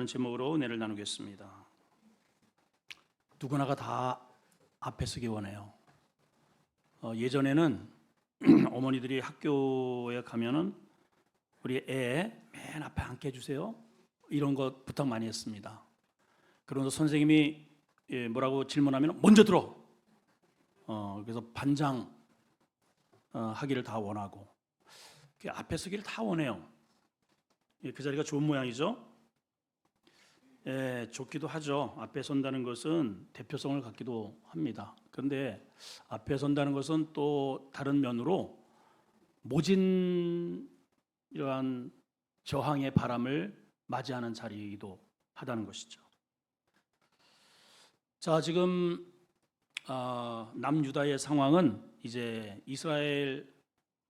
라는 제목으로 은혜를 나누겠습니다. 누구나가 다 앞에 서기 원해요. 예전에는 어머니들이 학교에 가면은 우리 애 맨 앞에 앉게 해주세요, 이런 거 부탁 많이 했습니다. 그러면서 선생님이 뭐라고 질문하면 먼저 들어. 그래서 반장 하기를 다 원하고 앞에 서기를 다 원해요. 그 자리가 좋은 모양이죠. 좋기도 하죠. 앞에 선다는 것은 대표성을 갖기도 합니다. 그런데 앞에 선다는 것은 또 다른 면으로 모진 이러한 저항의 바람을 맞이하는 자리이기도 하다는 것이죠. 자, 지금 남유다의 상황은 이제 이스라엘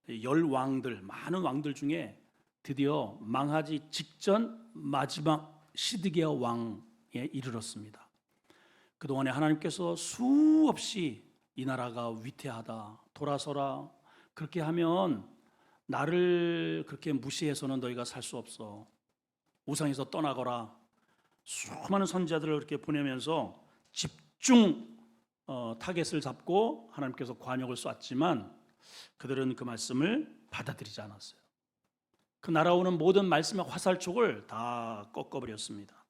10왕들, 많은 왕들 중에 드디어 망하지 직전 마지막 시드기야 왕에 이르렀습니다. 그동안에 하나님께서 수없이 이 나라가 위태하다, 돌아서라, 그렇게 하면 나를 그렇게 무시해서는 너희가 살 수 없어, 우상에서 떠나거라, 수많은 선지자들을 그렇게 보내면서 집중 타겟을 잡고 하나님께서 관역을 쐈지만 그들은 그 말씀을 받아들이지 않았어요. 그 날아오는 모든 말씀의 화살촉을 다 꺾어버렸습니다.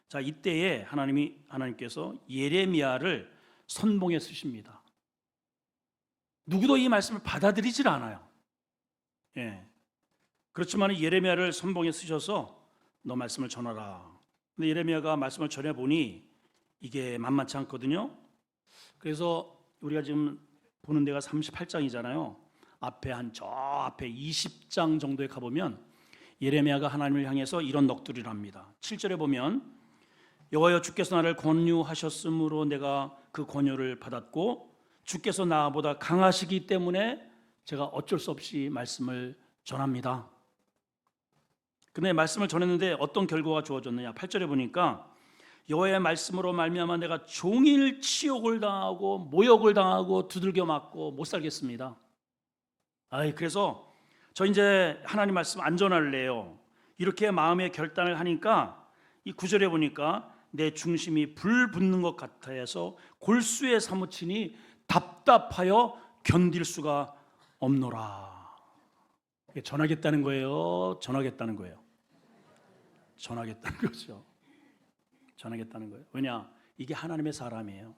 자, 이때에 하나님께서 예레미야를 선봉에 쓰십니다. 누구도 이 말씀을 받아들이질 않아요. 그렇지만 예레미야를 선봉에 쓰셔서 너 말씀을 전하라. 근데 예레미야가 말씀을 전해보니 이게 만만치 않거든요. 그래서 우리가 지금 보는 데가 38장이잖아요. 저 앞에 20장 정도에 가보면 예레미야가 하나님을 향해서 이런 넋두리를 합니다. 7절에 보면 여호와여, 주께서 나를 권유하셨으므로 내가 그 권유를 받았고 주께서 나보다 강하시기 때문에 제가 어쩔 수 없이 말씀을 전합니다. 근데 말씀을 전했는데 어떤 결과가 주어졌느냐. 8절에 보니까 여호와의 말씀으로 말미암아 내가 종일 치욕을 당하고 모욕을 당하고 두들겨 맞고 못 살겠습니다. 그래서 저 이제 하나님 말씀 안 전할래요. 이렇게 마음의 결단을 하니까 이 9절에 보니까 내 중심이 불 붙는 것 같아서 골수에 사무치니 답답하여 견딜 수가 없노라. 전하겠다는 거예요? 전하겠다는 거예요? 전하겠다는 거죠. 전하겠다는 거예요. 왜냐? 이게 하나님의 사람이에요.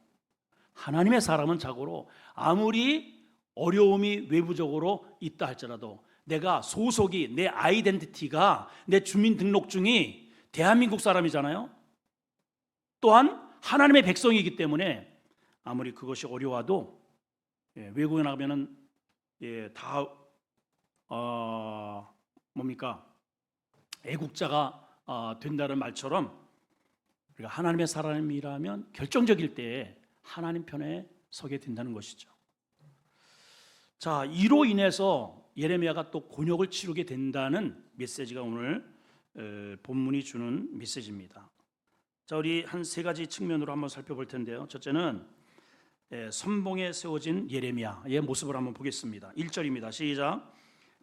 하나님의 사람은 자고로 아무리 어려움이 외부적으로 있다 할지라도 내가 소속이, 내 아이덴티티가, 내 주민등록증이 대한민국 사람이잖아요. 또한 하나님의 백성이기 때문에 아무리 그것이 어려워도 외국에 나가면은 다 애국자가 된다는 말처럼 우리가 하나님의 사람이라면 결정적일 때에 하나님 편에 서게 된다는 것이죠. 자, 이로 인해서 예레미야가 또 곤욕을 치르게 된다는 메시지가 오늘 본문이 주는 메시지입니다. 자, 우리 한 세 가지 측면으로 한번 살펴볼 텐데요. 첫째는 선봉에 세워진 예레미야의 모습을 한번 보겠습니다. 1절입니다. 시작.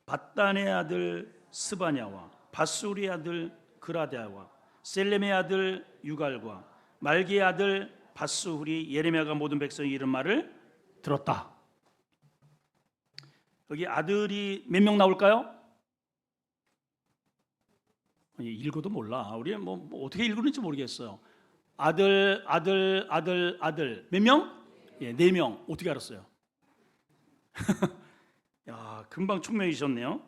밧단의 아들 스바냐와 바수리의 아들 그라데아와 셀렘의 아들 유갈과 말기의 아들 바스훌이 예레미야가 모든 백성이 이런 말을 들었다. 여기 아들이 몇 명 나올까요? 읽어도 몰라. 우리 뭐 어떻게 읽는지 모르겠어요. 아들 몇 명? 4명. 어떻게 알았어요? 야, 금방 총명이셨네요.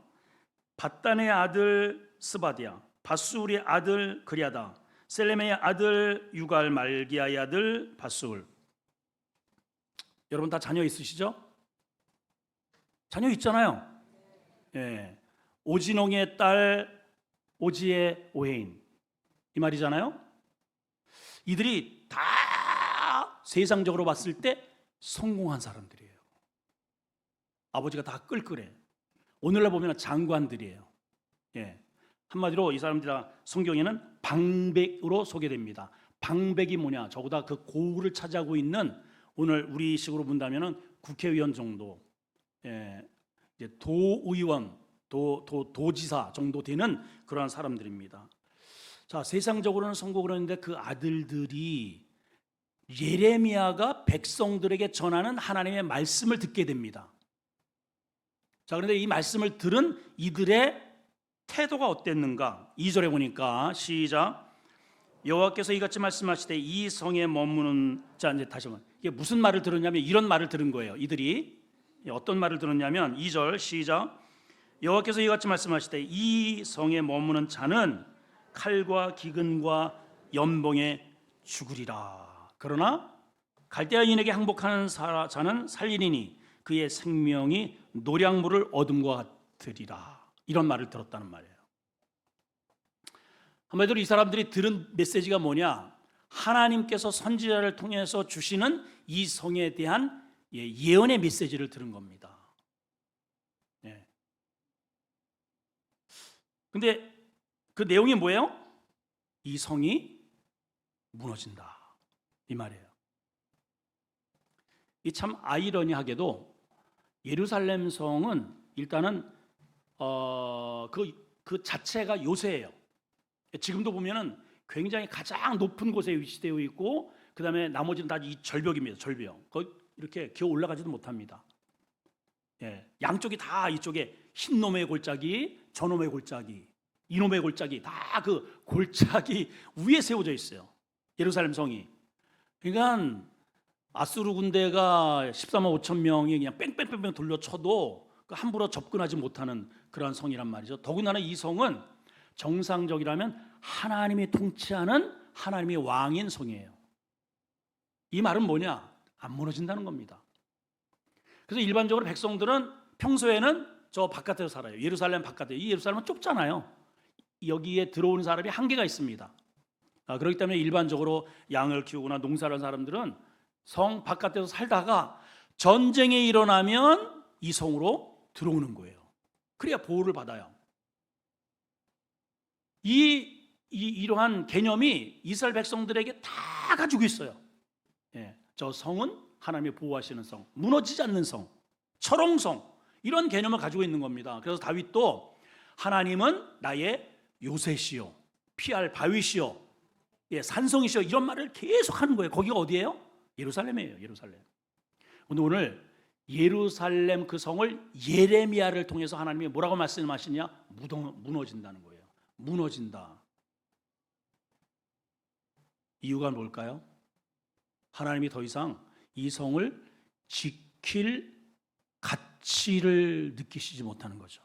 밧단의 아들 스바디아, 바스훌의 아들 그랴다, 셀렘의 아들 유갈, 말기야의 아들 바스훌. 여러분 다 자녀 있으시죠? 자녀 있잖아요. 오진홍의 딸 오지의 오해인, 이 말이잖아요. 이들이 다 세상적으로 봤을 때 성공한 사람들이에요. 아버지가 다 끌끌해. 오늘날 보면 장관들이에요. 한마디로 이 사람들이 다 성경에는 방백으로 소개됩니다. 방백이 뭐냐? 저보다 그 고우를 차지하고 있는, 오늘 우리식으로 본다면은 국회의원 정도, 이제 도의원, 도지사 정도 되는 그러한 사람들입니다. 자, 세상적으로는 선곡을 했는데 그 아들들이 예레미야가 백성들에게 전하는 하나님의 말씀을 듣게 됩니다. 자, 그런데 이 말씀을 들은 이들의 태도가 어땠는가? 2절에 보니까 시작. 여호와께서 이같이 말씀하시되 이 성에 머무는 자, 이제 다시 한번 이게 무슨 말을 들었냐면 이런 말을 들은 거예요. 이들이 어떤 말을 들었냐면 2절 시작. 여호와께서 이같이 말씀하시되 이 성에 머무는 자는 칼과 기근과 연봉에 죽으리라. 그러나 갈대아인에게 항복하는 자는 살리리니 그의 생명이 노량물을 얻음과 같으리라. 이런 말을 들었다는 말이에요. 한마디로 이 사람들이 들은 메시지가 뭐냐? 하나님께서 선지자를 통해서 주시는 이 성에 대한 예언의 메시지를 들은 겁니다. 네. 근데 그 내용이 뭐예요? 이 성이 무너진다, 이 말이에요. 이 참 아이러니하게도 예루살렘 성은 일단은 그 자체가 요새예요. 지금도 보면은 굉장히 가장 높은 곳에 위치되어 있고, 그 다음에 나머지는 다 이 절벽입니다. 절벽. 거기 이렇게 기어 올라가지도 못합니다. 예, 양쪽이 다 이쪽에 흰놈의 골짜기, 저놈의 골짜기, 이놈의 골짜기, 다 그 골짜기 위에 세워져 있어요. 예루살렘 성이. 그러니까 아수르 군대가 13만 5천 명이 그냥 뺑뺑뺑뺑 돌려쳐도 함부로 접근하지 못하는 그러한 성이란 말이죠. 더군다나 이 성은 정상적이라면 하나님이 통치하는 하나님의 왕인 성이에요. 이 말은 뭐냐? 안 무너진다는 겁니다. 그래서 일반적으로 백성들은 평소에는 저 바깥에서 살아요. 예루살렘 바깥에. 이 예루살렘은 좁잖아요. 여기에 들어오는 사람이 한계가 있습니다. 그렇기 때문에 일반적으로 양을 키우거나 농사를 하는 사람들은 성 바깥에서 살다가 전쟁이 일어나면 이 성으로 들어오는 거예요. 그래야 보호를 받아요. 이러한 개념이 이스라엘 백성들에게 다 가지고 있어요. 예, 저 성은 하나님이 보호하시는 성, 무너지지 않는 성, 철옹성, 이런 개념을 가지고 있는 겁니다. 그래서 다윗도 하나님은 나의 요새시요, 피할 바위시요, 예, 산성이시요, 이런 말을 계속 하는 거예요. 거기가 어디예요? 예루살렘이에요. 예루살렘. 오늘 예루살렘 그 성을 예레미야를 통해서 하나님이 뭐라고 말씀하시냐? 무너진다는 거예요. 무너진다. 이유가 뭘까요? 하나님이 더 이상 이 성을 지킬 가치를 느끼시지 못하는 거죠.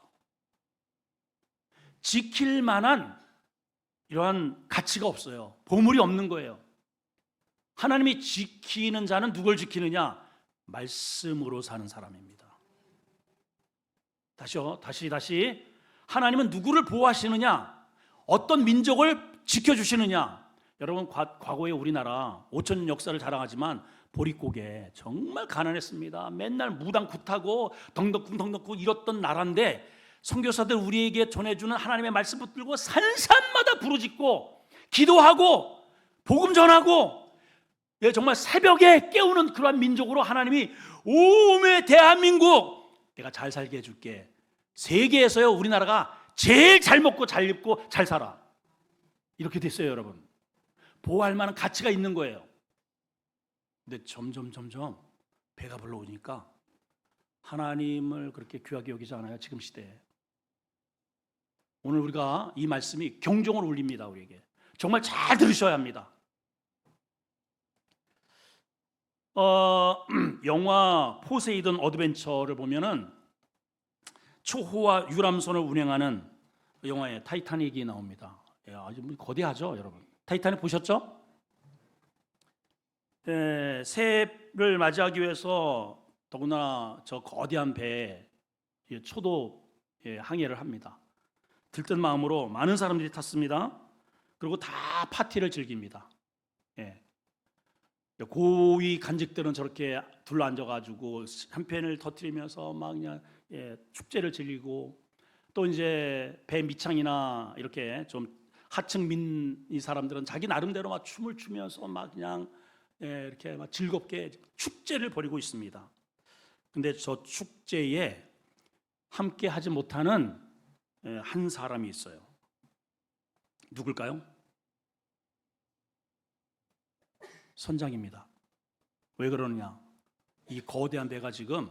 지킬 만한 이러한 가치가 없어요. 보물이 없는 거예요. 하나님이 지키는 자는 누굴 지키느냐? 말씀으로 사는 사람입니다. 다시. 하나님은 누구를 보호하시느냐? 어떤 민족을 지켜주시느냐? 여러분, 과거의 우리나라 5,000년 역사를 자랑하지만 보릿고개 정말 가난했습니다. 맨날 무당 굿하고 덩덕쿵 이랬던 나라인데, 선교사들 우리에게 전해주는 하나님의 말씀 붙들고 산산마다 부르짖고 기도하고 복음 전하고, 정말 새벽에 깨우는 그러한 민족으로 하나님이 오메 대한민국 내가 잘 살게 해줄게. 세계에서요 우리나라가 제일 잘 먹고 잘 입고 잘 살아. 이렇게 됐어요. 여러분, 보호할 만한 가치가 있는 거예요. 근데 점점 배가 불러오니까 하나님을 그렇게 귀하게 여기지 않아요. 지금 시대에. 오늘 우리가 이 말씀이 경종을 울립니다. 우리에게 정말 잘 들으셔야 합니다. 영화 포세이돈 어드벤처를 보면은 초호화 유람선을 운행하는 영화에 타이타닉이 나옵니다. 아주 거대하죠, 여러분. 타이타닉 보셨죠? 새해를 맞이하기 위해서 더구나 저 거대한 배에 초도 항해를 합니다. 들뜬 마음으로 많은 사람들이 탔습니다. 그리고 다 파티를 즐깁니다. 고위 간직들은 저렇게 둘러앉아가지고 샴페인을 터뜨리면서 막 그냥 축제를 즐기고, 또 이제 배 밑창이나 이렇게 좀 하층 민이 사람들은 자기 나름대로 막 춤을 추면서 막 그냥 이렇게 막 즐겁게 축제를 벌이고 있습니다. 근데 저 축제에 함께 하지 못하는 한 사람이 있어요. 누굴까요? 선장입니다. 왜 그러느냐? 이 거대한 배가 지금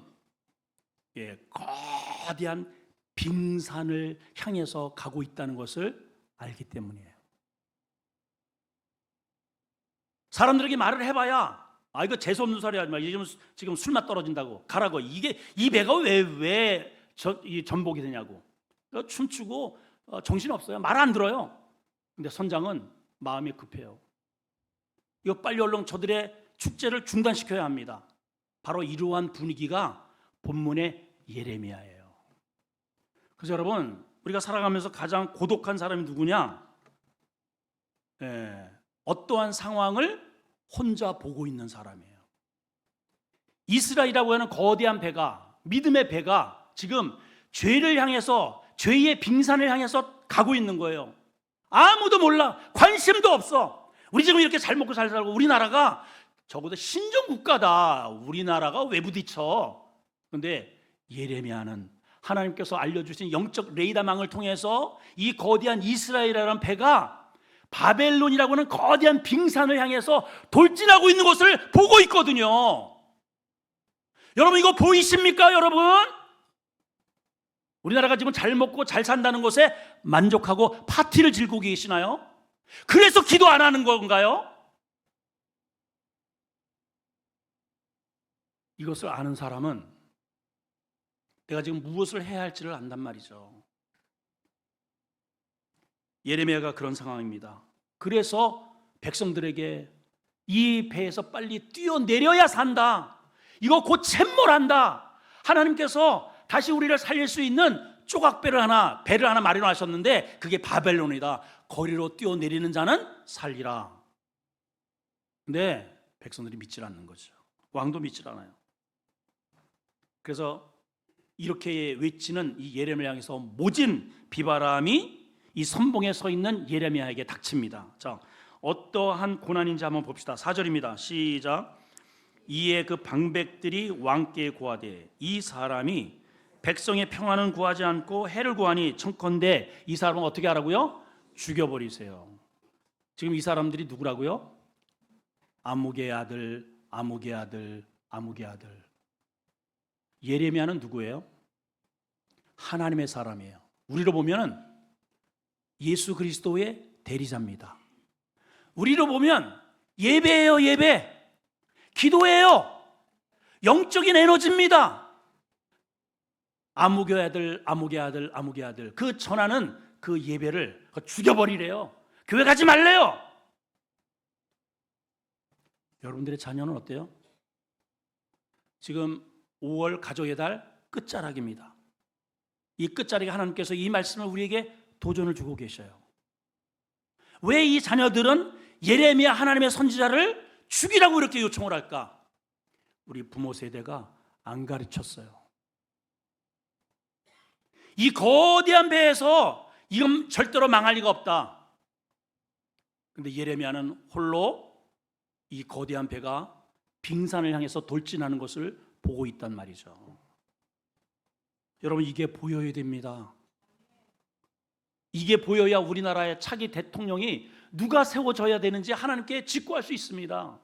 거대한 빙산을 향해서 가고 있다는 것을 알기 때문이에요. 사람들에게 말을 해봐야 이거 재수없는 소리 하지 마. 지금 술맛 떨어진다고 가라고. 이 배가 왜 전복이 되냐고. 춤추고 정신 없어요. 말 안 들어요. 근데 선장은 마음이 급해요. 이거 빨리 얼른 저들의 축제를 중단시켜야 합니다. 바로 이러한 분위기가 본문의 예레미야예요. 그래서 여러분, 우리가 살아가면서 가장 고독한 사람이 누구냐? 어떠한 상황을 혼자 보고 있는 사람이에요. 이스라엘이라고 하는 거대한 배가, 믿음의 배가 지금 죄를 향해서, 죄의 빙산을 향해서 가고 있는 거예요. 아무도 몰라. 관심도 없어. 우리 지금 이렇게 잘 먹고 잘 살고, 우리나라가 적어도 신정국가다. 우리나라가 왜 부딪혀? 그런데 예레미야는 하나님께서 알려주신 영적 레이더망을 통해서 이 거대한 이스라엘이라는 배가 바벨론이라고 하는 거대한 빙산을 향해서 돌진하고 있는 것을 보고 있거든요. 여러분, 이거 보이십니까, 여러분? 우리나라가 지금 잘 먹고 잘 산다는 것에 만족하고 파티를 즐기고 계시나요? 그래서 기도 안 하는 건가요? 이것을 아는 사람은 내가 지금 무엇을 해야 할지를 안단 말이죠. 예레미야가 그런 상황입니다. 그래서 백성들에게 이 배에서 빨리 뛰어내려야 산다. 이거 곧 쇳몰한다. 하나님께서 다시 우리를 살릴 수 있는 배를 하나 마련하셨는데 그게 바벨론이다. 거리로 뛰어내리는 자는 살리라. 근데 백성들이 믿질 않는 거죠. 왕도 믿질 않아요. 그래서 이렇게 외치는 이 예레미야 향해서 모진 비바람이 이 선봉에 서 있는 예레미야에게 닥칩니다. 자, 어떠한 고난인지 한번 봅시다. 4절입니다. 시작. 이에 그 방백들이 왕께 고하되 이 사람이 백성의 평안은 구하지 않고 해를 구하니 청컨대 이 사람은 어떻게 하라고요? 죽여버리세요. 지금 이 사람들이 누구라고요? 아무개의 아들, 아무개의 아들, 아무개의 아들. 예레미야는 누구예요? 하나님의 사람이에요. 우리로 보면 예수 그리스도의 대리자입니다. 우리로 보면 예배예요, 예배. 기도예요. 영적인 에너지입니다. 아무개 아들, 아무개 아들, 아무개 아들. 그 전하는 그 예배를 죽여버리래요. 교회 가지 말래요. 여러분들의 자녀는 어때요? 지금 5월 가족의 달 끝자락입니다. 이 끝자락에 하나님께서 이 말씀을 우리에게 도전을 주고 계셔요. 왜 이 자녀들은 예레미야 하나님의 선지자를 죽이라고 이렇게 요청을 할까? 우리 부모 세대가 안 가르쳤어요. 이 거대한 배에서 이건 절대로 망할 리가 없다. 근데 예레미야는 홀로 이 거대한 배가 빙산을 향해서 돌진하는 것을 보고 있단 말이죠. 여러분, 이게 보여야 됩니다. 이게 보여야 우리나라의 차기 대통령이 누가 세워져야 되는지 하나님께 직구할 수 있습니다.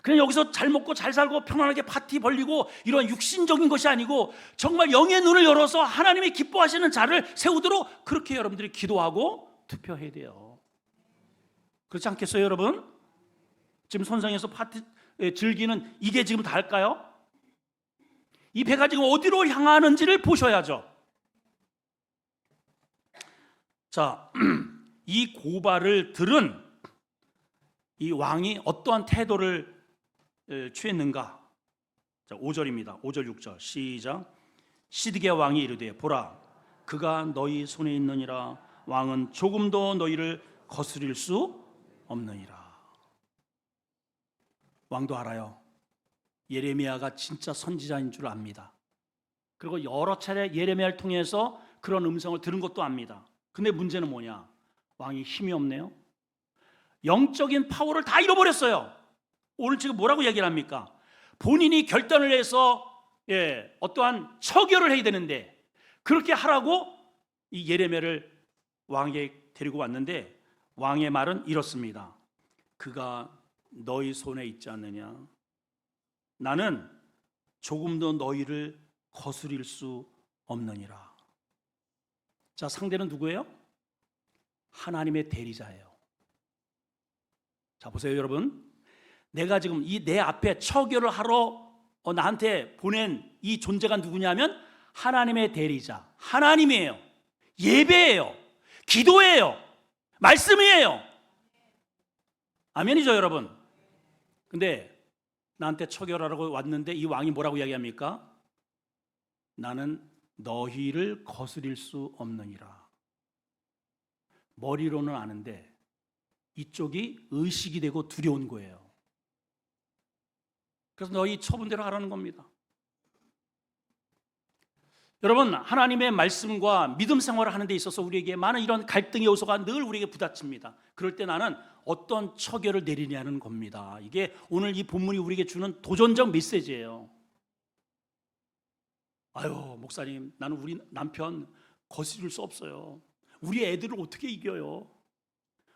그냥 여기서 잘 먹고 잘 살고 편안하게 파티 벌리고 이런 육신적인 것이 아니고 정말 영의 눈을 열어서 하나님이 기뻐하시는 자를 세우도록 그렇게 여러분들이 기도하고 투표해야 돼요. 그렇지 않겠어요, 여러분? 지금 선상에서 파티 즐기는 이게 지금 다일까요? 이 배가 지금 어디로 향하는지를 보셔야죠. 자, 이 고발을 들은 이 왕이 어떠한 태도를 취했는가? 자, 5절입니다. 5절 6절 시작. 시드기야 왕이 이르되 보라, 그가 너희 손에 있느니라. 왕은 조금도 너희를 거스릴 수 없느니라. 왕도 알아요. 예레미야가 진짜 선지자인 줄 압니다. 그리고 여러 차례 예레미야를 통해서 그런 음성을 들은 것도 압니다. 근데 문제는 뭐냐? 왕이 힘이 없네요. 영적인 파워를 다 잃어버렸어요. 오늘 지금 뭐라고 얘기를 합니까? 본인이 결단을 해서 어떠한 처결을 해야 되는데 그렇게 하라고 이 예레미야를 왕에게 데리고 왔는데 왕의 말은 이렇습니다. 그가 너희 손에 있지 않느냐. 나는 조금도 너희를 거스릴 수 없느니라. 자, 상대는 누구예요? 하나님의 대리자예요. 자, 보세요, 여러분. 내가 지금 이 내 앞에 처결을 하러 나한테 보낸 이 존재가 누구냐면 하나님의 대리자, 하나님이에요. 예배예요. 기도예요. 말씀이에요. 아멘이죠, 여러분. 근데 나한테 처결하라고 왔는데 이 왕이 뭐라고 이야기합니까? 나는 너희를 거스릴 수 없느니라. 머리로는 아는데 이쪽이 의식이 되고 두려운 거예요. 그래서 너희 처분대로 하라는 겁니다. 여러분, 하나님의 말씀과 믿음 생활을 하는 데 있어서 우리에게 많은 이런 갈등의 요소가 늘 우리에게 부딪힙니다. 그럴 때 나는 어떤 처결을 내리냐는 겁니다. 이게 오늘 이 본문이 우리에게 주는 도전적 메시지예요. 아유, 목사님, 나는 우리 남편 거스릴 수 없어요. 우리 애들을 어떻게 이겨요?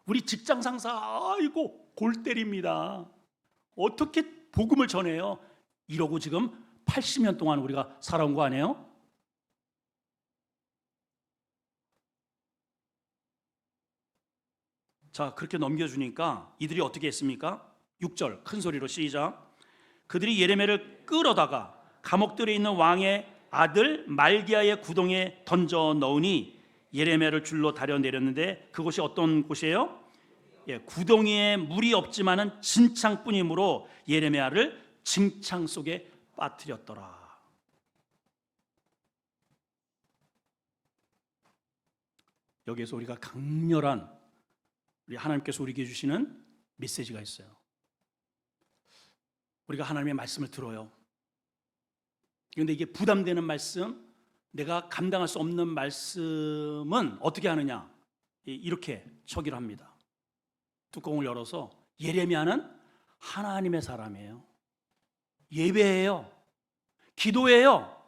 우리 직장 상사, 아이고, 골 때립니다. 어떻게 복음을 전해요? 이러고 지금 80년 동안 우리가 살아온 거 아니에요? 자, 그렇게 넘겨주니까 이들이 어떻게 했습니까? 6절 큰 소리로 시작. 그들이 예레미야를 끌어다가 감옥들에 있는 왕의 아들 말기야의 구덩이에 던져 넣으니 예레미야를 줄로 다려 내렸는데 그곳이 어떤 곳이에요? 구덩이에 물이 없지만은 진창뿐이므로 예레미야를 진창 속에 빠뜨렸더라. 여기에서 우리가 강렬한 우리 하나님께서 우리에게 주시는 메시지가 있어요. 우리가 하나님의 말씀을 들어요. 그런데 이게 부담되는 말씀, 내가 감당할 수 없는 말씀은 어떻게 하느냐? 이렇게 처기를 합니다. 뚜껑을 열어서 예레미야는 하나님의 사람이에요. 예배예요. 기도예요.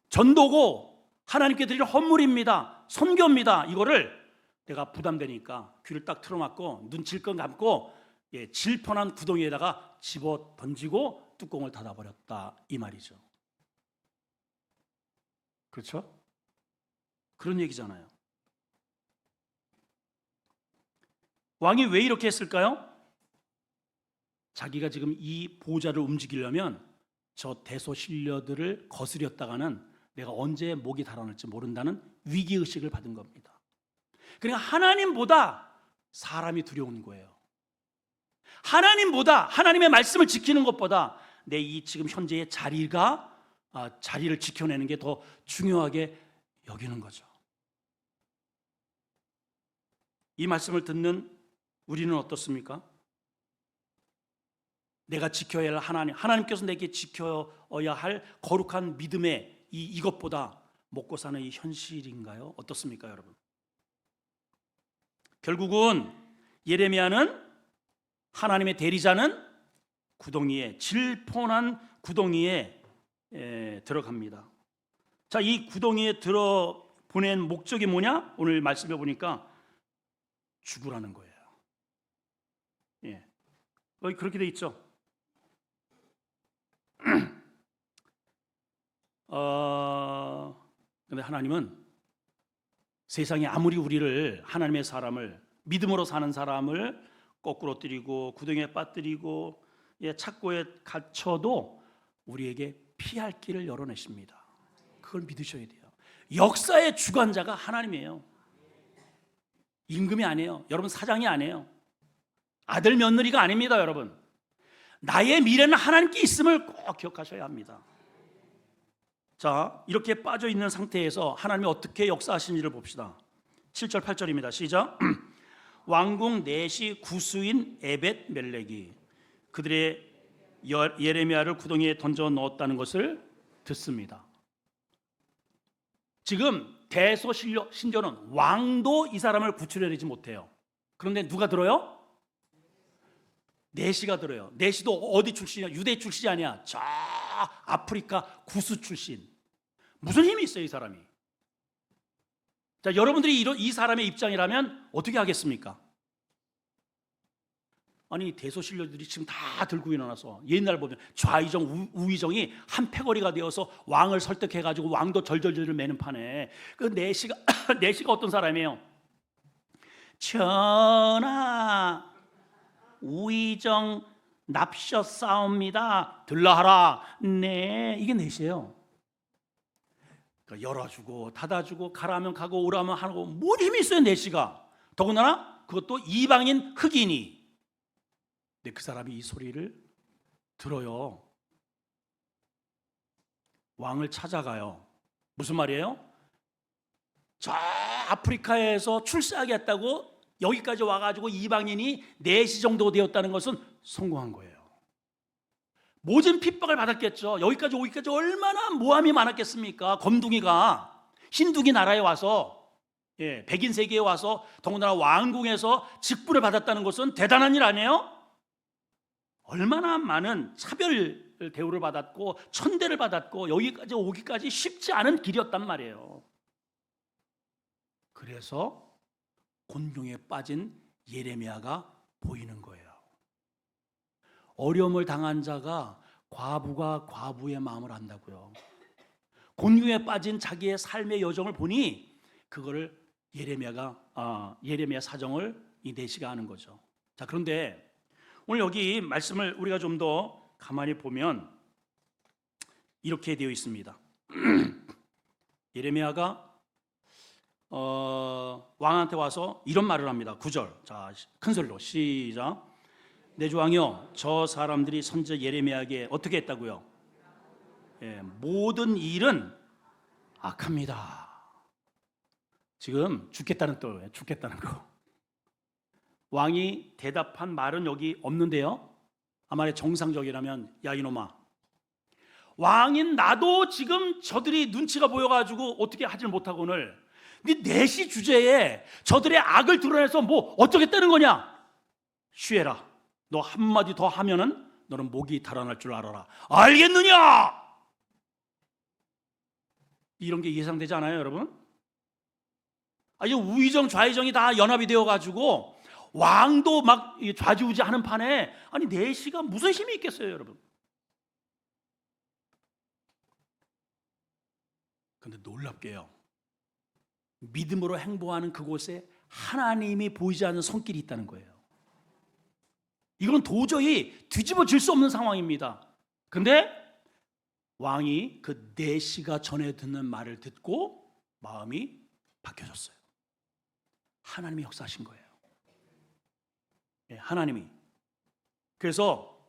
전도고 하나님께 드릴 헌물입니다. 선교입니다. 이거를 내가 부담되니까 귀를 딱 틀어막고 눈 질끈 감고 질펀한 구덩이에다가 집어 던지고 뚜껑을 닫아버렸다, 이 말이죠. 그렇죠? 그런 얘기잖아요. 왕이 왜 이렇게 했을까요? 자기가 지금 이 보좌를 움직이려면 저 대소신료들을 거스렸다가는 내가 언제 목이 달아날지 모른다는 위기의식을 받은 겁니다. 그러니까 하나님보다 사람이 두려운 거예요. 하나님보다, 하나님의 말씀을 지키는 것보다 내 이 지금 현재의 자리를 지켜내는 게 더 중요하게 여기는 거죠. 이 말씀을 듣는 우리는 어떻습니까? 내가 지켜야 할 하나님께서 내게 지켜야 할 거룩한 믿음의 이것보다 먹고 사는 이 현실인가요? 어떻습니까, 여러분? 결국은 예레미야는, 하나님의 대리자는 구덩이에, 질펀한 구덩이에 들어갑니다. 자, 이 구덩이에 들어 보낸 목적이 뭐냐? 오늘 말씀해 보니까 죽으라는 거예요. 여기 그렇게 돼 있죠. 근데 하나님은 세상에 아무리 우리를, 하나님의 사람을, 믿음으로 사는 사람을 거꾸로 뜨리고 구덩이에 빠뜨리고 착고에 갇혀도 우리에게 피할 길을 열어내십니다. 그걸 믿으셔야 돼요. 역사의 주관자가 하나님이에요. 임금이 아니에요. 여러분, 사장이 아니에요. 아들 며느리가 아닙니다. 여러분, 나의 미래는 하나님께 있음을 꼭 기억하셔야 합니다. 자, 이렇게 빠져 있는 상태에서 하나님이 어떻게 역사하시는지를 봅시다. 7절 8절입니다. 시작. 왕궁 넷이 구수인 에벳 멜렉이 그들의 예레미야를 구덩이에 던져 넣었다는 것을 듣습니다. 지금 대소신료는 왕도 이 사람을 구출해내지 못해요. 그런데 누가 들어요? 내시가 들어요. 내시도 어디 출신이야? 유대 출신이 아니야. 저 아프리카 구스 출신. 무슨 힘이 있어요, 이 사람이? 자, 여러분들이 이 사람의 입장이라면 어떻게 하겠습니까? 아니 대소신료들이 지금 다 들고 일어나서 옛날 보면 좌의정 우의정이 한 패거리가 되어서 왕을 설득해가지고 왕도 절절절 매는 판에 그 내시가 내시가 어떤 사람이에요? 전하 우의정 납셨사옵니다. 들라하라. 네, 이게 내시예요. 그러니까 열어주고 닫아주고 가라면 가고 오라면 하고 뭘 힘이 있어요 내시가. 더군다나 그것도 이방인 흑인이. 근데 그 사람이 이 소리를 들어요. 왕을 찾아가요. 무슨 말이에요? 저 아프리카에서 출세하겠다고 여기까지 와가지고 이방인이 4시 정도 되었다는 것은 성공한 거예요. 모진 핍박을 받았겠죠. 여기까지 오기까지 얼마나 모함이 많았겠습니까? 검둥이가 힌두기 나라에 와서 백인 세계에 와서 더군다나 왕궁에서 직분을 받았다는 것은 대단한 일 아니에요? 얼마나 많은 차별 대우를 받았고 천대를 받았고 여기까지 오기까지 쉽지 않은 길이었단 말이에요. 그래서 곤경에 빠진 예레미야가 보이는 거예요. 어려움을 당한 자가 과부가 과부의 마음을 안다고요. 곤경에 빠진 자기의 삶의 여정을 보니 그거를 예레미야 사정을 이 내시가 아는 거죠. 자, 그런데 오늘 여기 말씀을 우리가 좀 더 가만히 보면 이렇게 되어 있습니다. 예레미야가 왕한테 와서 이런 말을 합니다. 9절. 자, 큰 소리로 시작. 내 주 왕이여, 저 사람들이 선지자 예레미야에게 어떻게 했다고요? 모든 일은 악합니다. 지금 죽겠다는 뜻이에요. 죽겠다는 거. 왕이 대답한 말은 여기 없는데요. 아마 정상적이라면 야 이놈아, 왕인 나도 지금 저들이 눈치가 보여가지고 어떻게 하질 못하고는 네 내시 주제에 저들의 악을 드러내서 뭐 어쩌겠다는 거냐? 쉬해라. 너 한마디 더 하면은 너는 목이 달아날 줄 알아라. 알겠느냐? 이런 게 예상되지 않아요, 여러분? 아주 우의정 좌의정이 다 연합이 되어가지고 왕도 막 좌지우지하는 판에 아니 내시가 무슨 힘이 있겠어요, 여러분? 근데 놀랍게요, 믿음으로 행보하는 그곳에 하나님이 보이지 않는 손길이 있다는 거예요. 이건 도저히 뒤집어질 수 없는 상황입니다. 근데 왕이 그 내시가 전해 듣는 말을 듣고 마음이 바뀌어졌어요. 하나님이 역사하신 거예요. 하나님이. 그래서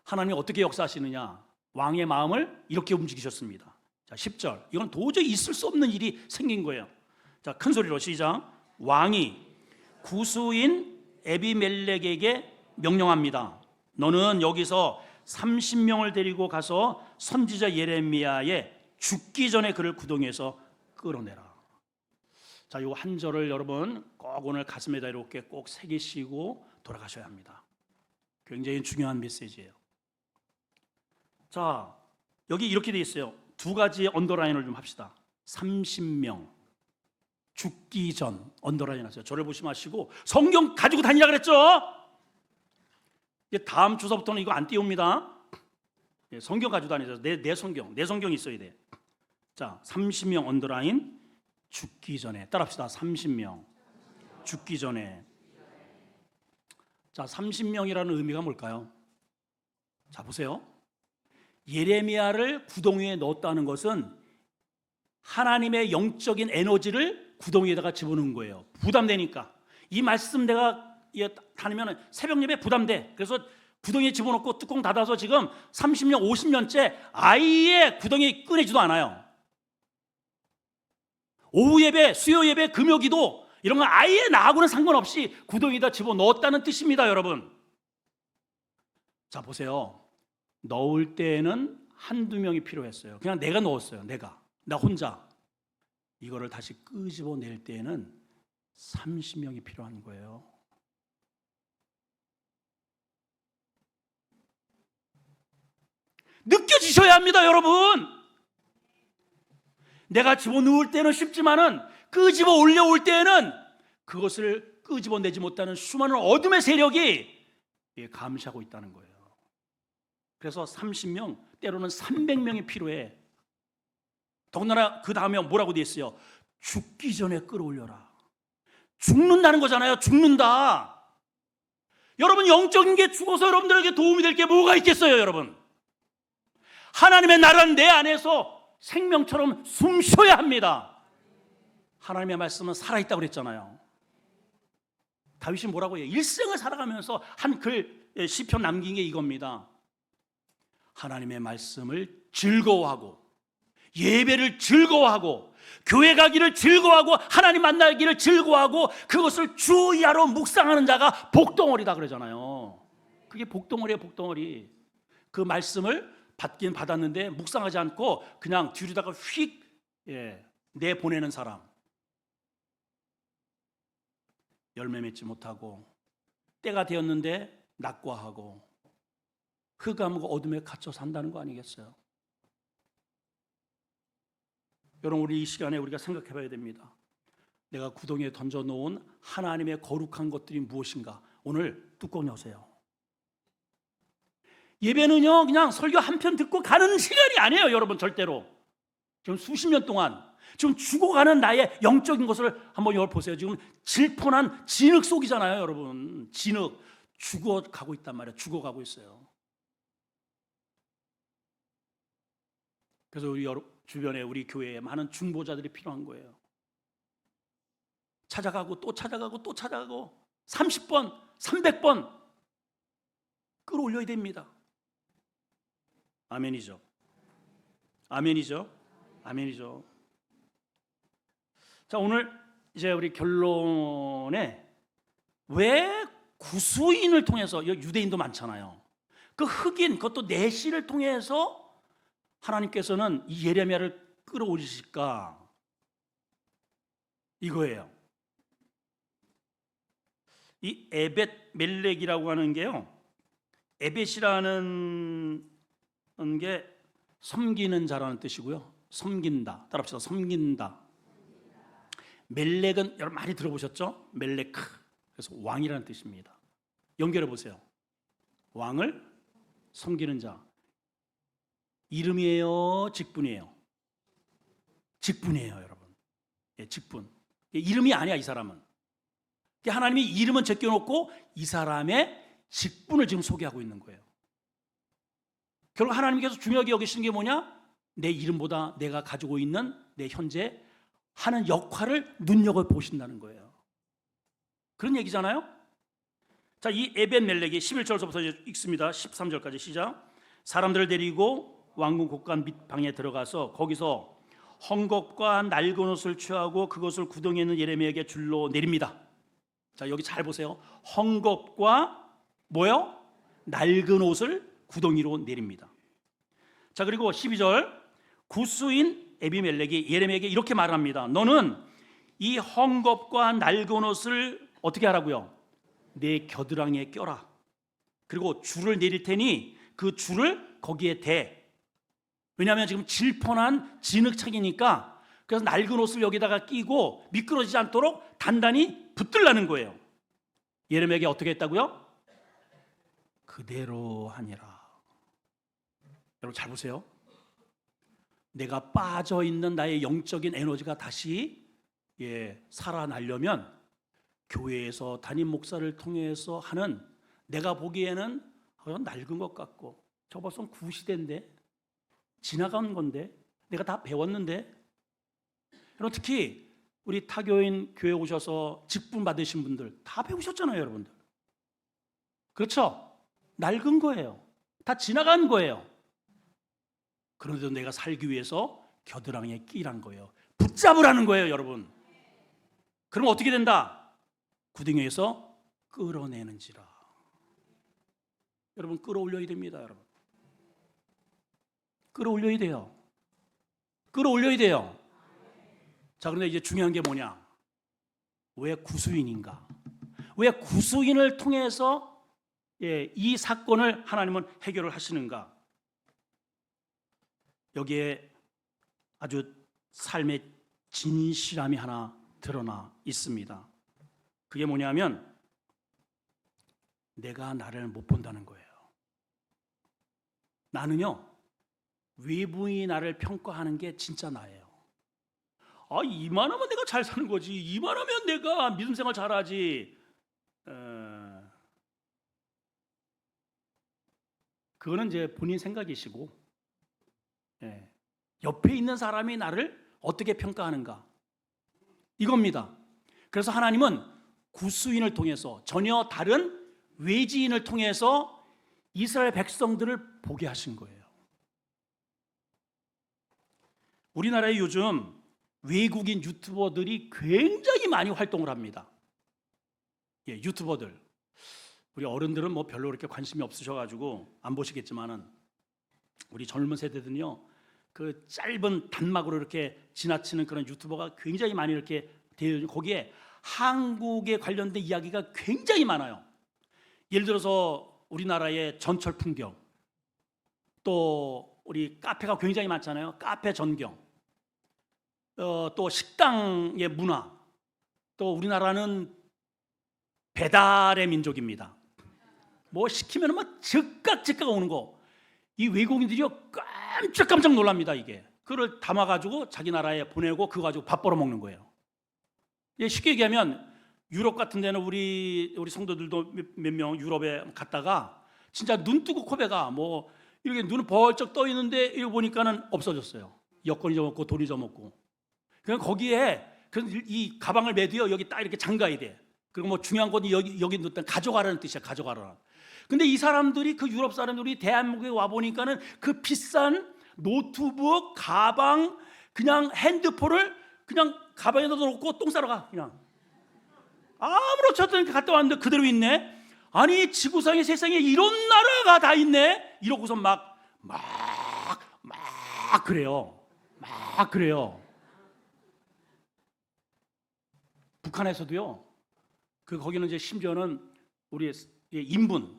하나님이 어떻게 역사하시느냐? 왕의 마음을 이렇게 움직이셨습니다. 자, 10절. 이건 도저히 있을 수 없는 일이 생긴 거예요. 자, 큰 소리로 시작. 왕이 구수인 에비멜렉에게 명령합니다. 너는 여기서 30명을 데리고 가서 선지자 예레미야의 죽기 전에 그를 구덩이에서 끌어내라. 자, 요 한 절을 여러분 꼭 오늘 가슴에다 이렇게 꼭 새기시고 돌아가셔야 합니다. 굉장히 중요한 메시지예요. 자, 여기 이렇게 돼 있어요. 두 가지 언더라인을 좀 합시다. 30명 죽기 전 언더라인 하세요. 저를 보시 마시고 성경 가지고 다니라 그랬죠? 이제 다음 주서부터는 이거 안 띄웁니다. 성경 가지고 다니세요. 내 성경이 있어야 돼. 자, 30명 언더라인 죽기 전에 따라합시다. 30명 죽기 전에. 자, 30명이라는 의미가 뭘까요? 자, 보세요. 예레미야를 구덩이에 넣었다는 것은 하나님의 영적인 에너지를 구덩이에다가 집어넣은 거예요. 부담되니까. 이 말씀 내가 다니면 새벽 예배 부담돼. 그래서 구덩이에 집어넣고 뚜껑 닫아서 지금 30년, 50년째 아예 구덩이 꺼내지도 않아요. 오후 예배, 수요 예배, 금요 기도 이런 거 아예 나하고는 상관없이 구덩이에다 집어넣었다는 뜻입니다, 여러분. 자, 보세요. 넣을 때에는 한두 명이 필요했어요. 그냥 내가 넣었어요. 나 혼자. 이거를 다시 끄집어낼 때에는 30명이 필요한 거예요. 느껴지셔야 합니다, 여러분. 내가 집어넣을 때는 쉽지만은 끄집어 올려올 때에는 그것을 끄집어내지 못하는 수많은 어둠의 세력이 감시하고 있다는 거예요. 그래서 30명, 때로는 300명이 필요해. 더군다나 그 다음에 뭐라고 돼 있어요? 죽기 전에 끌어올려라. 죽는다는 거잖아요. 죽는다. 여러분, 영적인 게 죽어서 여러분들에게 도움이 될 게 뭐가 있겠어요, 여러분? 하나님의 나라는 내 안에서 생명처럼 숨 쉬어야 합니다. 하나님의 말씀은 살아있다고 그랬잖아요. 다윗이 뭐라고 해요? 일생을 살아가면서 한 글 시편 남긴 게 이겁니다. 하나님의 말씀을 즐거워하고, 예배를 즐거워하고, 교회 가기를 즐거워하고, 하나님 만나기를 즐거워하고, 그것을 주야로 묵상하는 자가 복덩어리다 그러잖아요. 그게 복덩어리예요, 복덩어리. 그 말씀을 받긴 받았는데 묵상하지 않고 그냥 뒤로다가 휙 내보내는 사람, 열매 맺지 못하고 때가 되었는데 낙과하고 흑암과 어둠에 갇혀 산다는 거 아니겠어요? 여러분, 우리 이 시간에 우리가 생각해 봐야 됩니다. 내가 구덩이에 던져놓은 하나님의 거룩한 것들이 무엇인가? 오늘 뚜껑 여세요. 예배는요, 그냥 설교 한 편 듣고 가는 시간이 아니에요, 여러분. 절대로. 지금 수십 년 동안 지금 죽어가는 나의 영적인 것을 한번 보세요. 지금 질펀한 진흙 속이잖아요, 여러분. 진흙. 죽어가고 있단 말이에요. 죽어가고 있어요. 그래서 우리 주변에, 우리 교회에 많은 중보자들이 필요한 거예요. 찾아가고 또 찾아가고 또 찾아가고 30번, 300번 끌어올려야 됩니다. 아멘이죠. 아멘이죠. 아멘이죠. 자, 오늘 이제 우리 결론에, 왜 구수인을 통해서, 유대인도 많잖아요. 그 흑인, 그것도 내시를 통해서 하나님께서는 이 예레미야를 끌어올리실까? 이거예요. 이 에벳 멜렉이라고 하는 게요, 에벳이라는 게 섬기는 자라는 뜻이고요. 섬긴다. 따라합시다. 섬긴다. 멜렉은 여러분 많이 들어보셨죠? 멜렉. 그래서 왕이라는 뜻입니다. 연결해 보세요. 왕을 섬기는 자. 이름이에요, 직분이에요? 직분이에요, 여러분. 직분. 이름이 아니야, 이 사람은. 하나님이 이름은 제껴놓고 이 사람의 직분을 지금 소개하고 있는 거예요. 결국 하나님께서 중요하게 여기시는 게 뭐냐? 내 이름보다 내가 가지고 있는 내 현재 하는 역할을 눈여겨보신다는 거예요. 그런 얘기잖아요. 자, 이 에벤멜렉이 11절서부터 읽습니다. 13절까지 시작. 사람들을 데리고 왕궁 곳간 밑방에 들어가서 거기서 헝겊과 낡은 옷을 취하고 그것을 구덩이에 있는 예레미야에게 줄로 내립니다. 자, 여기 잘 보세요. 헝겊과 뭐요? 낡은 옷을 구덩이로 내립니다. 자, 그리고 12절, 구스인 에비멜렉이 예레미야에게 이렇게 말합니다. 너는 이 헝겊과 낡은 옷을 어떻게 하라고요? 내 겨드랑이에 껴라. 그리고 줄을 내릴 테니 그 줄을 거기에 대. 왜냐하면 지금 질펀한 진흙창이니까, 그래서 낡은 옷을 여기다가 끼고 미끄러지지 않도록 단단히 붙들라는 거예요. 예레미야에게 어떻게 했다고요? 그대로 하니라. 여러분 잘 보세요. 내가 빠져있는 나의 영적인 에너지가 다시 살아나려면 교회에서 담임 목사를 통해서 하는, 내가 보기에는 낡은 것 같고 저 벌써 구시대인데, 지나간 건데, 내가 다 배웠는데. 여러분, 특히 우리 타교인 교회 오셔서 직분 받으신 분들 다 배우셨잖아요, 여러분들. 그렇죠? 낡은 거예요. 다 지나간 거예요. 그런데도 내가 살기 위해서 겨드랑이에 끼란 거예요. 붙잡으라는 거예요, 여러분. 그럼 어떻게 된다? 구덩이에서 끌어내는지라. 여러분, 끌어올려야 됩니다, 여러분. 끌어올려야 돼요. 끌어올려야 돼요. 자, 그런데 이제 중요한 게 뭐냐? 왜 구수인인가? 왜 구수인을 통해서 이 사건을 하나님은 해결을 하시는가? 여기에 아주 삶의 진실함이 하나 드러나 있습니다. 그게 뭐냐면, 내가 나를 못 본다는 거예요. 나는요, 외부인이 나를 평가하는 게 진짜 나예요. 이만하면 내가 잘 사는 거지. 이만하면 내가 믿음 생활 잘하지. 그거는 이제 본인 생각이시고, 옆에 있는 사람이 나를 어떻게 평가하는가, 이겁니다. 그래서 하나님은 구스인을 통해서, 전혀 다른 외지인을 통해서 이스라엘 백성들을 보게 하신 거예요. 우리나라에 요즘 외국인 유튜버들이 굉장히 많이 활동을 합니다. 유튜버들. 우리 어른들은 뭐 별로 그렇게 관심이 없으셔가지고 안 보시겠지만은, 우리 젊은 세대들은요, 그 짧은 단막으로 이렇게 지나치는 그런 유튜버가 굉장히 많이 이렇게 되어, 거기에 한국에 관련된 이야기가 굉장히 많아요. 예를 들어서 우리나라의 전철 풍경, 또 우리 카페가 굉장히 많잖아요. 카페 전경, 또 식당의 문화, 또 우리나라는 배달의 민족입니다. 뭐 시키면 막 즉각 오는 거. 이 외국인들이요, 깜짝 놀랍니다. 이게 그걸 담아가지고 자기 나라에 보내고 그거 가지고 밥 벌어 먹는 거예요. 쉽게 얘기하면 유럽 같은 데는 우리 성도들도 몇 명 유럽에 갔다가 진짜 눈 뜨고 코베가 뭐 이렇게 눈을 벌쩍 떠 있는데 이거 보니까는 없어졌어요. 여권 잊어먹고 돈 잊어먹고. 그냥 거기에 이 가방을 매도요, 여기 딱 이렇게 잠가야 돼. 그리고 뭐 중요한 건 여기 넣다 가져가라는 뜻이야. 가져가라. 근데 이 사람들이, 그 유럽 사람들이 대한민국에 와 보니까는 그 비싼 노트북, 가방, 그냥 핸드폰을 그냥 가방에 넣어놓고 똥 싸러 가. 그냥 아무렇지 않게 갔다 왔는데 그대로 있네. 아니, 지구상의 세상에 이런 나라가 다 있네. 이러고서 막 그래요. 막 그래요. 북한에서도요, 거기는 이제 심지어는 우리 인분,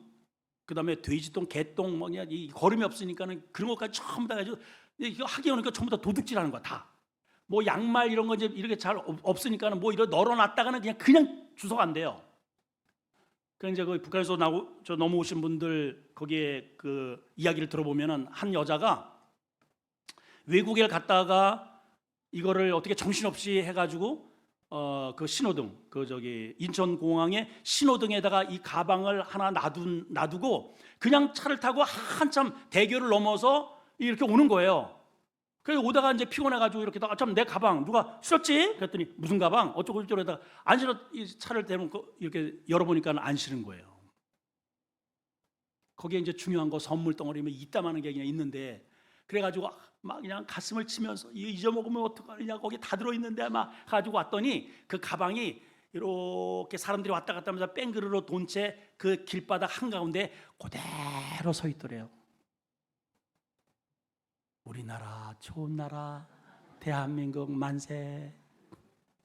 그 다음에 돼지똥, 개똥, 뭐냐, 이 거름이 없으니까는 그런 것까지 전부 다 가지고, 이거 하기 오니까 전부 다 도둑질하는 거야, 다. 뭐 양말 이런 거 이제 이렇게 잘 없으니까는 뭐 이런 널어놨다가는 그냥 주소가 안 돼요. 그래서 이제 그 북한에서 넘어오신 분들 거기에 그 이야기를 들어보면은, 한 여자가 외국에 갔다가 이거를 어떻게 정신없이 해가지고 그 신호등, 인천공항에 신호등에다가 이 가방을 하나 놔두고 그냥 차를 타고 한참 대교를 넘어서 이렇게 오는 거예요. 그래서 오다가 이제 피곤해가지고 이렇게 참 내 가방 누가 실었지? 그랬더니 무슨 가방? 어쩌고 저쩌고 하다가 안 실어, 이 차를 대놓고 이렇게 열어보니까 안 실은 거예요. 거기에 이제 중요한 거 선물 덩어리면 이따만한 게 그냥 있는데, 그래가지고 막 그냥 가슴을 치면서 잊어먹으면 어떡하느냐, 거기 다 들어있는데 막 가지고 왔더니 그 가방이 이렇게 사람들이 왔다 갔다 하면서 뺑그르르 돈 채 그 길바닥 한가운데 그대로 서 있더래요. 우리나라 좋은 나라, 대한민국 만세.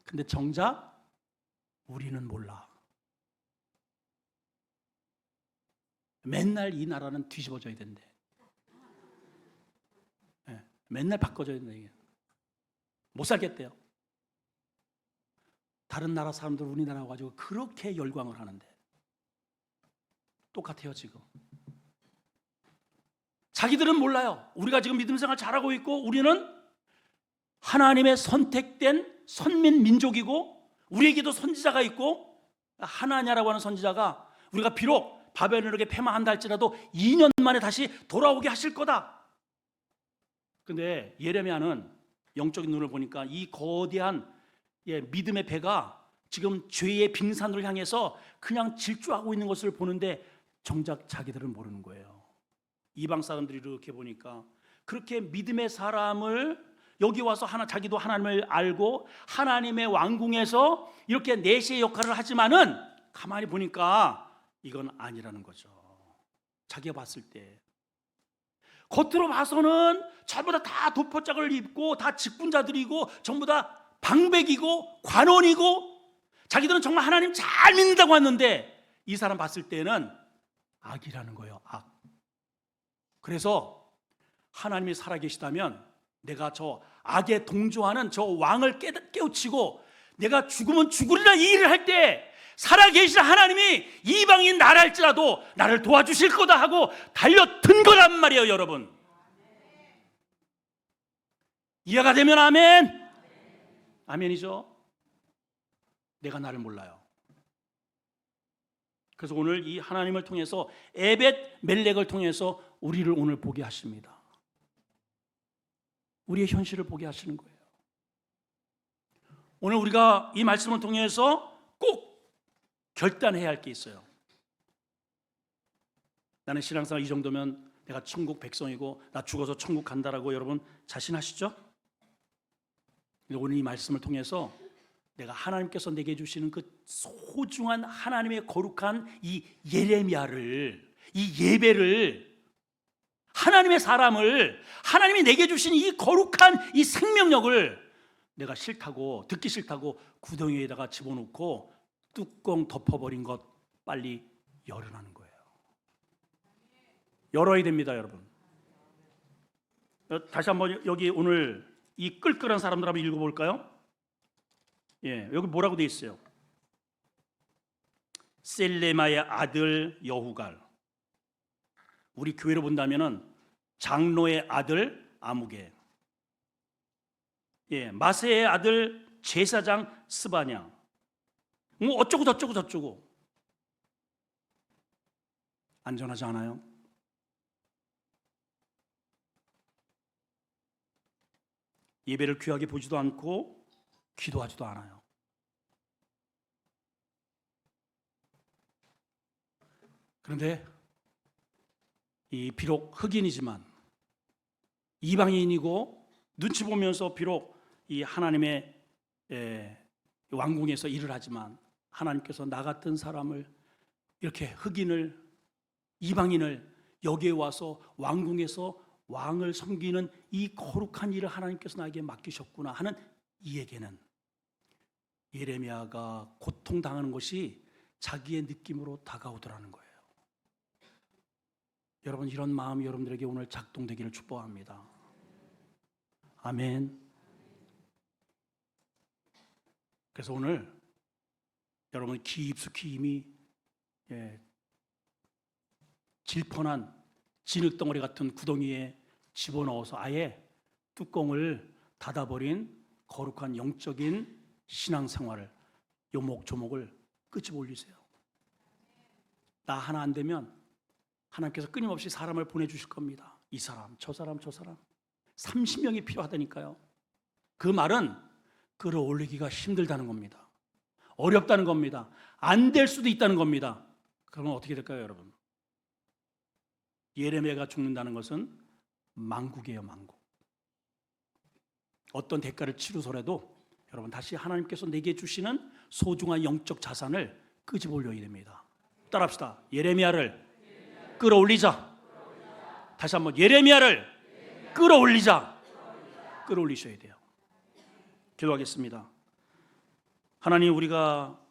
근데 정작 우리는 몰라. 맨날 이 나라는 뒤집어져야 된대. 맨날 바꿔줘야 된다. 이게 못 살겠대요. 다른 나라 사람들 우리나라 가지고 그렇게 열광을 하는데 똑같아요. 지금 자기들은 몰라요. 우리가 지금 믿음 생활 잘하고 있고, 우리는 하나님의 선택된 선민 민족이고, 우리에게도 선지자가 있고, 하나냐라고 하는 선지자가 우리가 비록 바벨론에게 패망한다 할지라도 2년 만에 다시 돌아오게 하실 거다. 근데 예레미야는 영적인 눈을 보니까 이 거대한 믿음의 배가 지금 죄의 빙산을 향해서 그냥 질주하고 있는 것을 보는데 정작 자기들은 모르는 거예요. 이방 사람들이 이렇게 보니까 그렇게 믿음의 사람을 여기 와서 자기도 하나님을 알고 하나님의 왕궁에서 이렇게 내시의 역할을 하지만은 가만히 보니까 이건 아니라는 거죠. 자기가 봤을 때 겉으로 봐서는 전부 다 도포짝을 입고 다 직분자들이고 전부 다 방백이고 관원이고 자기들은 정말 하나님 잘 믿는다고 했는데 이 사람 봤을 때는 악이라는 거예요. 악. 그래서 하나님이 살아계시다면 내가 저 악에 동조하는 저 왕을 깨우치고 내가 죽으면 죽으리라 이 일을 할 때 살아계신 하나님이 이방인 나랄지라도 나를 도와주실 거다 하고 달려든 거란 말이에요, 여러분. 이해가 되면 아멘. 아멘이죠. 내가 나를 몰라요. 그래서 오늘 이 하나님을 통해서 에벳 멜렉을 통해서 우리를 오늘 보게 하십니다. 우리의 현실을 보게 하시는 거예요. 오늘 우리가 이 말씀을 통해서 꼭 결단해야 할 게 있어요. 나는 신앙생활 이 정도면 내가 천국 백성이고 나 죽어서 천국 간다라고 여러분 자신하시죠? 오늘 이 말씀을 통해서 내가 하나님께서 내게 주시는 그 소중한 하나님의 거룩한 이 예레미야를, 이 예배를, 하나님의 사람을, 하나님이 내게 주신 이 거룩한 이 생명력을 내가 싫다고, 듣기 싫다고 구덩이에다가 집어넣고 뚜껑 덮어버린 것 빨리 열어라는 거예요. 열어야 됩니다, 여러분. 다시 한번 여기 오늘 이 끌끌한 사람들 한번 읽어볼까요? 예, 여기 뭐라고 되어 있어요? 셀레마의 아들 여후갈. 우리 교회로 본다면은 장로의 아들 아무개. 예, 마세의 아들 제사장 스바냐. 뭐 어쩌고 저쩌고 저쩌고. 안전하지 않아요? 예배를 귀하게 보지도 않고 기도하지도 않아요. 그런데 이 비록 흑인이지만 이방인이고 눈치 보면서 비록 이 하나님의 왕궁에서 일을 하지만 하나님께서 나 같은 사람을 이렇게 흑인을 이방인을 여기에 와서 왕궁에서 왕을 섬기는 이 거룩한 일을 하나님께서 나에게 맡기셨구나 하는 이에게는 예레미야가 고통당하는 것이 자기의 느낌으로 다가오더라는 거예요. 여러분, 이런 마음이 여러분들에게 오늘 작동되기를 축복합니다. 아멘. 그래서 오늘 여러분 깊숙이 이미 질펀한 진흙덩어리 같은 구덩이에 집어넣어서 아예 뚜껑을 닫아버린 거룩한 영적인 신앙생활을 요목조목을 끄집어 올리세요. 나 하나 안 되면 하나님께서 끊임없이 사람을 보내주실 겁니다. 이 사람, 저 사람, 저 사람 30명이 필요하다니까요. 그 말은 끌어올리기가 힘들다는 겁니다. 어렵다는 겁니다. 안 될 수도 있다는 겁니다. 그러면 어떻게 될까요, 여러분? 예레미야가 죽는다는 것은 망국이에요, 망국. 어떤 대가를 치르더라도 여러분 다시 하나님께서 내게 주시는 소중한 영적 자산을 끄집어 올려야 됩니다. 따라합시다. 예레미야를 끌어올리자. 다시 한번 예레미야를 끌어올리자. 끌어올리셔야 돼요. 기도하겠습니다. 하나님, 우리가